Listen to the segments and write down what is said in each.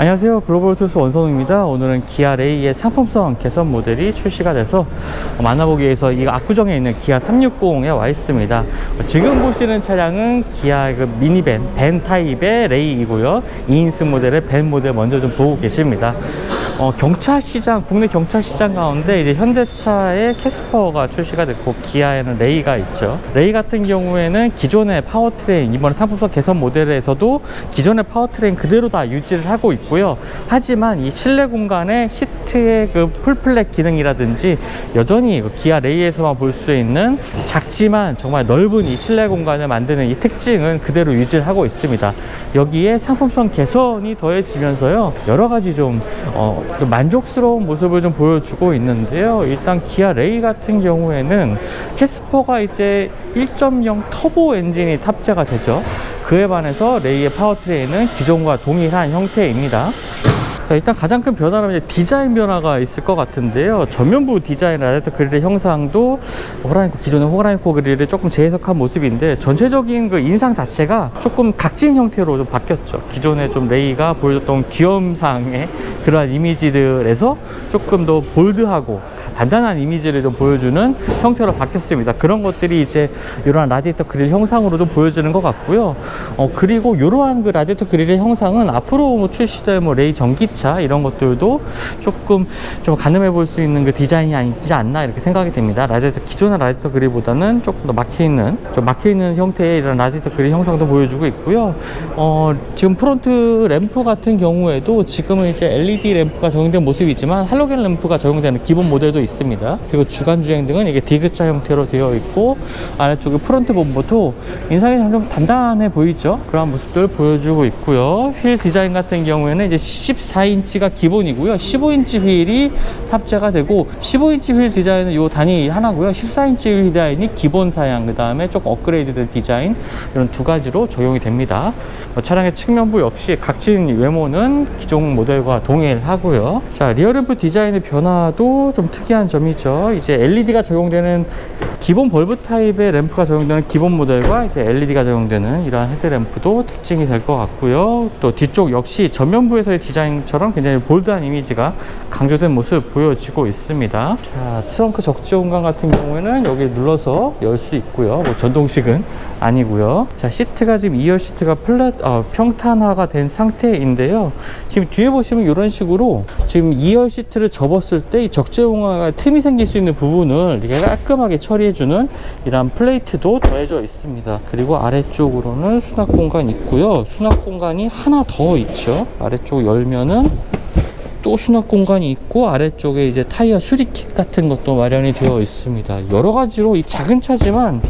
안녕하세요, 글로벌토스 원성우입니다. 오늘은 기아 레이의 상품성 개선 모델이 출시가 돼서 만나보기 위해서 이 압구정에 있는 기아 360에 와 있습니다. 지금 보시는 차량은 기아 미니밴, 밴 타입의 레이이고요. 2인승 모델의 밴 모델 먼저 좀 보고 계십니다. 경차 시장, 국내 경차 시장 가운데 이제 현대차의 캐스퍼가 출시가 됐고 기아에는 레이가 있죠. 레이 같은 경우에는 기존의 파워트레인, 이번 상품성 개선 모델에서도 기존의 파워트레인 그대로 다 유지를 하고 있고요. 하지만 이 실내 공간에 시트의 그 풀플랫 기능이라든지 여전히 기아 레이에서만 볼 수 있는 작지만 정말 넓은 이 실내 공간을 만드는 이 특징은 그대로 유지를 하고 있습니다. 여기에 상품성 개선이 더해지면서요, 여러 가지 좀 만족스러운 모습을 좀 보여주고 있는데요. 일단 기아 레이 같은 경우에는 캐스퍼가 이제 1.0 터보 엔진이 탑재가 되죠. 그에 반해서 레이의 파워트레인은 기존과 동일한 형태입니다. 일단 가장 큰 변화는 이제 디자인 변화가 있을 것 같은데요. 전면부 디자인 라디에이터 그릴의 형상도 기존의 호라이코 그릴을 조금 재해석한 모습인데, 전체적인 그 인상 자체가 조금 각진 형태로 좀 바뀌었죠. 기존에 좀 레이가 보여줬던 귀염상의 그러한 이미지들에서 조금 더 볼드하고 단단한 이미지를 좀 보여주는 형태로 바뀌었습니다. 그런 것들이 이제 이러한 라디에이터 그릴 형상으로 좀 보여지는 것 같고요. 그리고 이러한 그 라디에이터 그릴의 형상은 앞으로 출시될 레이 전기차 이런 것들도 조금 좀 가늠해 볼 수 있는 그 디자인이 아니지 않나 이렇게 생각이 됩니다. 기존의 라디에이터 그릴보다는 조금 더 막혀있는 형태의 이런 라디에이터 그릴 형상도 보여주고 있고요. 지금 프론트 램프 같은 경우에도 지금은 이제 LED 램프가 적용된 모습이지만 할로겐 램프가 적용되는 기본 모델도 있습니다. 그리고 주간 주행등은 이게 디귿자 형태로 되어 있고, 아래쪽에 프론트 범퍼도 인상이 좀 단단해 보이죠. 그런 모습들을 보여주고 있고요. 휠 디자인 같은 경우에는 이제 14인치가 기본이고요. 15인치 휠이 탑재가 되고, 15인치 휠 디자인은 요 단위 하나고요. 14인치 휠 디자인이 기본 사양, 그 다음에 조금 업그레이드된 디자인, 이런 두 가지로 적용이 됩니다. 차량의 측면부 역시 각진 외모는 기존 모델과 동일하고요. 자, 리어램프 디자인의 변화도 좀 특이한 점이죠. 이제 LED가 적용되는 기본 벌브 타입의 램프가 적용되는 기본 모델과 이제 LED가 적용되는 이러한 헤드램프도 특징이 될 것 같고요. 또 뒤쪽 역시 전면부에서의 디자인처럼 굉장히 볼드한 이미지가 강조된 모습 보여지고 있습니다. 자, 트렁크 적재 공간 같은 경우에는 여기 눌러서 열 수 있고요. 전동식은 아니고요. 자, 시트가 지금 2열 시트가 평탄화가 된 상태인데요. 지금 뒤에 보시면 이런 식으로 지금 2열 시트를 접었을 때 이 적재 공간에 틈이 생길 수 있는 부분을 이렇게 깔끔하게 처리해주는 이런 플레이트도 더해져 있습니다. 그리고 아래쪽으로는 수납 공간이 있고요. 수납 공간이 하나 더 있죠. 아래쪽 열면은 또 수납 공간이 있고, 아래쪽에 이제 타이어 수리킷 같은 것도 마련이 되어 있습니다. 여러 가지로 이 작은 차지만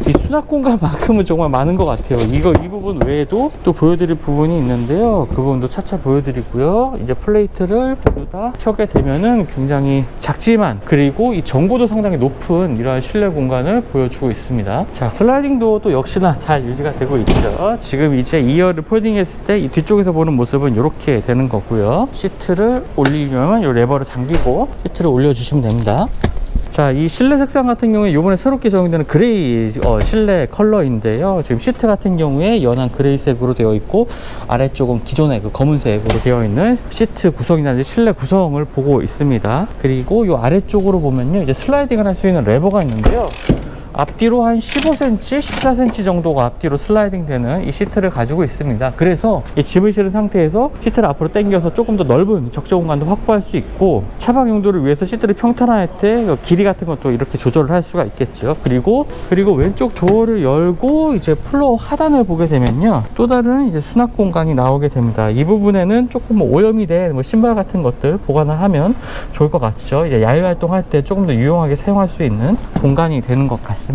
이 수납 공간만큼은 정말 많은 것 같아요. 이 부분 외에도 또 보여드릴 부분이 있는데요. 그 부분도 차차 보여드리고요. 이제 플레이트를 모두 다 켜게 되면은 굉장히 작지만, 그리고 이 전고도 상당히 높은 이러한 실내 공간을 보여주고 있습니다. 자, 슬라이딩 도어도 역시나 잘 유지가 되고 있죠. 지금 이제 2열을 폴딩했을 때 이 뒤쪽에서 보는 모습은 이렇게 되는 거고요. 시트를 올리면 이 레버를 당기고 시트를 올려주시면 됩니다. 자, 이 실내 색상 같은 경우에 이번에 새롭게 적용되는 그레이 실내 컬러인데요. 지금 시트 같은 경우에 연한 그레이색으로 되어 있고, 아래쪽은 기존의 그 검은색으로 되어 있는 시트 구성이나 실내 구성을 보고 있습니다. 그리고 이 아래쪽으로 보면요, 이제 슬라이딩을 할 수 있는 레버가 있는데요. 앞뒤로 한 15cm, 14cm 정도가 앞뒤로 슬라이딩 되는 이 시트를 가지고 있습니다. 그래서 이 짐을 실은 상태에서 시트를 앞으로 당겨서 조금 더 넓은 적재 공간도 확보할 수 있고, 차박 용도를 위해서 시트를 평탄화할 때 길이 같은 것도 이렇게 조절을 할 수가 있겠죠. 그리고 왼쪽 도어를 열고 이제 플로어 하단을 보게 되면요, 또 다른 이제 수납 공간이 나오게 됩니다. 이 부분에는 조금 오염이 된 신발 같은 것들 보관을 하면 좋을 것 같죠. 이제 야외 활동할 때 조금 더 유용하게 사용할 수 있는 공간이 되는 것 같습니다.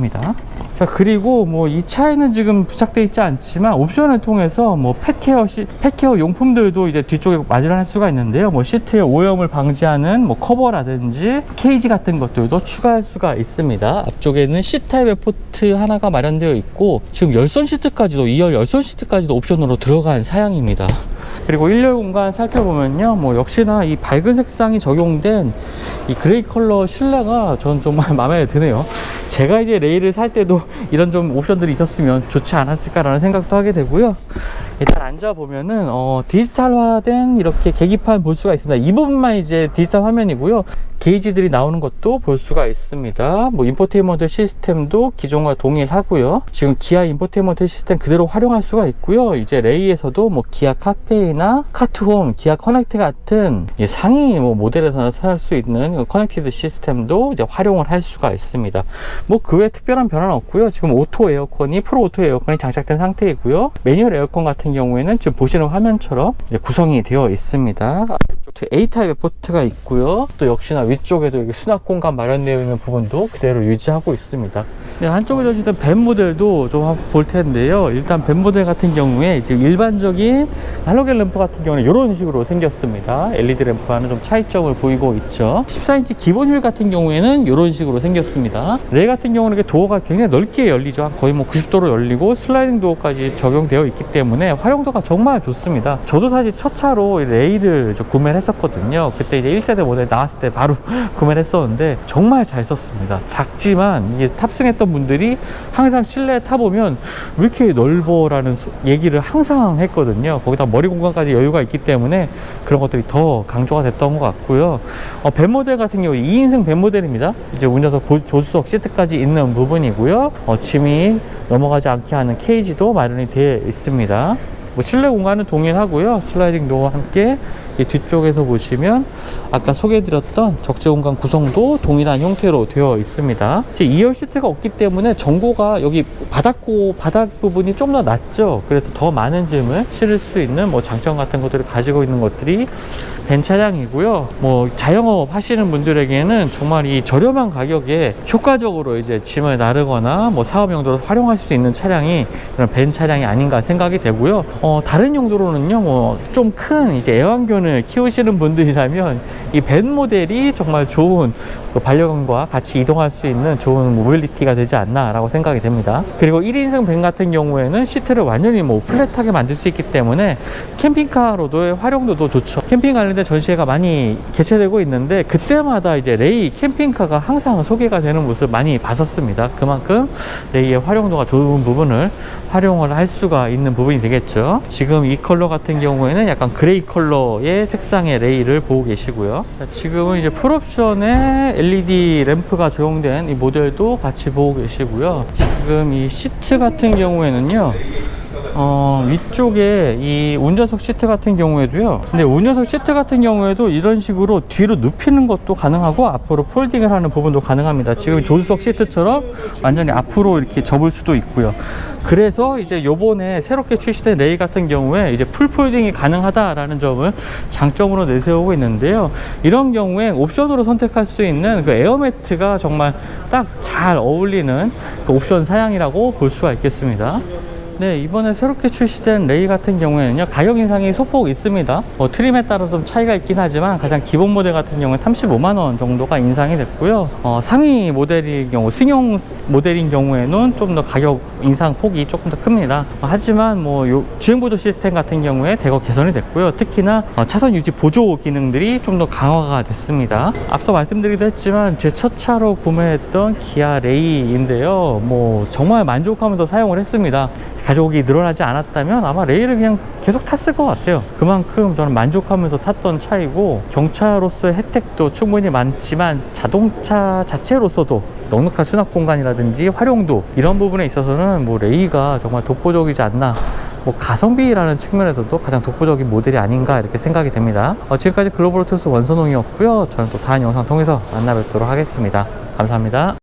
자, 그리고 이 차에는 지금 부착되어 있지 않지만 옵션을 통해서 펫케어 용품들도 이제 뒤쪽에 마련할 수가 있는데요. 시트의 오염을 방지하는 커버라든지 케이지 같은 것들도 추가할 수가 있습니다. 앞쪽에는 C타입의 포트 하나가 마련되어 있고, 지금 열선 시트까지도 2열 열선 시트까지도 옵션으로 들어간 사양입니다. 그리고 1열 공간 살펴보면요, 역시나 이 밝은 색상이 적용된 이 그레이 컬러 실내가 전 정말 마음에 드네요. 제가 이제 레이를 살 때도 이런 좀 옵션들이 있었으면 좋지 않았을까라는 생각도 하게 되고요. 일단 앉아보면은 디지털화된 이렇게 계기판 볼 수가 있습니다. 이 부분만 이제 디지털 화면이고요. 게이지들이 나오는 것도 볼 수가 있습니다. 뭐 인포테인먼트 시스템도 기존과 동일하고요. 지금 기아 인포테인먼트 시스템 그대로 활용할 수가 있고요. 이제 레이에서도 뭐 기아 카페이나 카트홈, 기아 커넥트 같은 상위 뭐 모델에서 살 수 있는 커넥티드 시스템도 이제 활용을 할 수가 있습니다. 뭐 그 외에 특별한 변화는 없고요. 지금 오토 에어컨이 프로 오토 에어컨이 장착된 상태이고요. 매뉴얼 에어컨 같은 경우에는 지금 보시는 화면처럼 구성이 되어 있습니다. A타입의 포트가 있고요. 또 역시나 위쪽에도 여기 수납 공간 마련되어 있는 부분도 그대로 유지하고 있습니다. 네, 한쪽에 전시된 벤 모델도 좀 한번 볼 텐데요. 일단 벤 모델 같은 경우에 지금 일반적인 할로겐 램프 같은 경우는 이런 식으로 생겼습니다. LED 램프와는 좀 차이점을 보이고 있죠. 14인치 기본 휠 같은 경우에는 이런 식으로 생겼습니다. 레이 같은 경우는 이렇게 도어가 굉장히 넓게 열리죠. 거의 뭐 90도로 열리고 슬라이딩 도어까지 적용되어 있기 때문에 활용도가 정말 좋습니다. 저도 사실 첫 차로 레이를 좀 구매를 했었거든요. 그때 이제 1세대 모델 나왔을 때 바로 구매를 했었는데 정말 잘 썼습니다. 작지만 이게 탑승했던 분들이 항상 실내에 타보면 왜 이렇게 넓어 라는 얘기를 항상 했거든요. 거기다 머리 공간까지 여유가 있기 때문에 그런 것들이 더 강조가 됐던 것 같고요. 벤 모델 같은 경우 2인승 벤 모델입니다. 이제 운전석 조수석 시트까지 있는 부분이고요. 침이 넘어가지 않게 하는 케이지도 마련이 되어 있습니다. 뭐 실내 공간은 동일하고요. 슬라이딩 도어와 함께 이 뒤쪽에서 보시면 아까 소개해드렸던 적재 공간 구성도 동일한 형태로 되어 있습니다. 2열 시트가 없기 때문에 전고가 여기 바닥 부분이 좀 더 낮죠. 그래서 더 많은 짐을 실을 수 있는 뭐 장점 같은 것들을 가지고 있는 것들이 벤 차량이고요. 뭐 자영업 하시는 분들에게는 정말 이 저렴한 가격에 효과적으로 이제 짐을 나르거나 뭐 사업 용도로 활용할 수 있는 차량이 그런 벤 차량이 아닌가 생각이 되고요. 다른 용도로는요, 뭐 좀 큰 이제 애완견을 키우시는 분들이라면 이 벤 모델이 정말 좋은 반려견과 같이 이동할 수 있는 좋은 모빌리티가 되지 않나라고 생각이 됩니다. 그리고 1인승 벤 같은 경우에는 시트를 완전히 뭐 플랫하게 만들 수 있기 때문에 캠핑카로도의 활용도도 좋죠. 캠핑 관련된 전시회가 많이 개최되고 있는데 그때마다 이제 레이 캠핑카가 항상 소개가 되는 모습 많이 봤었습니다. 그만큼 레이의 활용도가 좋은 부분을 활용을 할 수가 있는 부분이 되겠죠. 지금 이 컬러 같은 경우에는 약간 그레이 컬러의 색상의 레이를 보고 계시고요. 지금은 이제 풀옵션에 LED 램프가 적용된 이 모델도 같이 보고 계시고요. 지금 이 시트 같은 경우에는요, 위쪽에 이 운전석 시트 같은 경우에도요. 근데 운전석 시트 같은 경우에도 이런 식으로 뒤로 눕히는 것도 가능하고 앞으로 폴딩을 하는 부분도 가능합니다. 지금 조수석 시트처럼 완전히 앞으로 이렇게 접을 수도 있고요. 그래서 이제 요번에 새롭게 출시된 레이 같은 경우에 이제 풀 폴딩이 가능하다라는 점을 장점으로 내세우고 있는데요. 이런 경우에 옵션으로 선택할 수 있는 그 에어매트가 정말 딱 잘 어울리는 그 옵션 사양이라고 볼 수가 있겠습니다. 네, 이번에 새롭게 출시된 레이 같은 경우에는요, 가격 인상이 소폭 있습니다. 트림에 따라 좀 차이가 있긴 하지만 가장 기본 모델 같은 경우에 35만원 정도가 인상이 됐고요. 상위 모델인 경우, 승용 모델인 경우에는 좀 더 가격 인상 폭이 조금 더 큽니다. 하지만 뭐 주행보조 시스템 같은 경우에 대거 개선이 됐고요. 특히나 차선 유지 보조 기능들이 좀 더 강화가 됐습니다. 앞서 말씀드리기도 했지만 제 첫 차로 구매했던 기아 레이인데요, 뭐 정말 만족하면서 사용을 했습니다. 가족이 늘어나지 않았다면 아마 레이를 그냥 계속 탔을 것 같아요. 그만큼 저는 만족하면서 탔던 차이고, 경차로서의 혜택도 충분히 많지만 자동차 자체로서도 넉넉한 수납 공간이라든지 활용도, 이런 부분에 있어서는 뭐 레이가 정말 독보적이지 않나, 뭐 가성비라는 측면에서도 가장 독보적인 모델이 아닌가 이렇게 생각이 됩니다. 지금까지 글로벌 오토스 원선홍이었고요. 저는 또 다음 영상 통해서 만나 뵙도록 하겠습니다. 감사합니다.